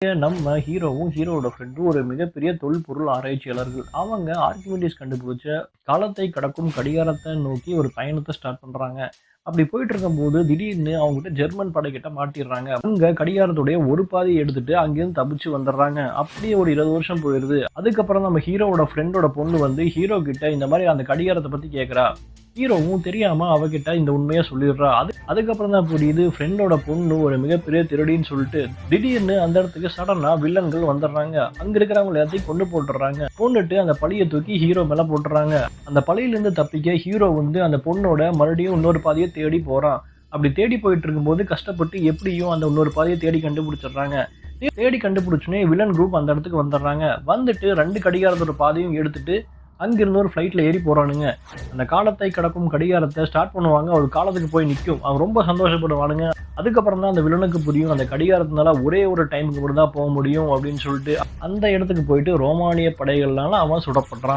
நம்ம ஹீரோவும், ஹீரோவோட ஃப்ரெண்டும் ஒரு மிகப்பெரிய தொல்பொருள் ஆராய்ச்சியாளர்கள். அவங்க ஆர்க்கிமிடிஸ் கண்டுபிடிச்ச காலத்தை கடக்கும் கடிகாரத்த நோக்கி ஒரு பயணத்த ஸ்டார்ட் பண்றாங்க. அப்படி போயிட்டு இருக்கும்போது, திடீர்னு அவங்ககிட்ட ஜெர்மன் படைகிட்ட மாட்டிர்றாங்க. அங்க கடிகாரத்துடைய ஒரு பாதிய எடுத்துட்டு அங்கேருந்து தப்பிச்சு வந்துர்றாங்க. அப்படியே ஒரு 20 வருஷம் போயிருது. அதுக்கப்புறம் நம்ம ஹீரோவோட ஃப்ரெண்டோட பொண்ணு வந்து ஹீரோ கிட்ட இந்த மாரி அந்த கடிகாரத்த பத்தி கேட்கிறா. ஹீரோவும் தெரியாம அவகிட்ட இந்த உண்மைய சொல்லிடுறா. அதுக்கப்புறம் தான் புரியுது ஃப்ரெண்டோட பொண்ணு ஒரு மிகப்பெரிய திருடின்னு சொல்லிட்டு. திடீர்னு அந்த இடத்துக்கு சடனா வில்லன்கள் வந்துடுறாங்க. அங்க இருக்கிறவங்க எல்லாத்தையும் கொன்னு போட்டுடுறாங்க. கொன்னுட்டு அந்த பழிய தூக்கி ஹீரோ மேல போட்டுறாங்க. அந்த பழியிலிருந்து தப்பிக்க ஹீரோ வந்து அந்த பொண்ணோட மறுபடியும் இன்னொரு பாதிய தேடி போறான். அப்படி தேடி போயிட்டு இருக்கும்போது கஷ்டப்பட்டு எப்படியும் அந்த இன்னொரு பாதிய தேடி கண்டுபிடிச்சிடுறாங்க. தேடி கண்டுபிடிச்சோனே வில்லன் குரூப் அந்த இடத்துக்கு வந்துடுறாங்க. வந்துட்டு 2 கடிகாரத்தோட பாதையும் எடுத்துட்டு அங்கிருந்து ஒரு ஃப்ளைட்ல ஏறி போறானுங்க. அந்த காலத்தை கடக்கும் கடிகாரத்த ஸ்டார்ட் பண்ணுவாங்க. ஒரு காலத்துக்கு போய் நிக்கும். அவன் ரொம்ப சந்தோஷப்படுவானுங்க. அதுக்கப்புறம் தான் அந்த வில்லனுக்கு புரியும். அந்த கடிகாரத்தினால ஒரே ஒரு டைமுக்கு மட்டும் தான் போ முடியும் அப்படின்னு சொல்லிட்டு, அந்த இடத்துக்கு போயிட்டு ரோமானிய படைகள்னால அவன் சுடப்படுறான்.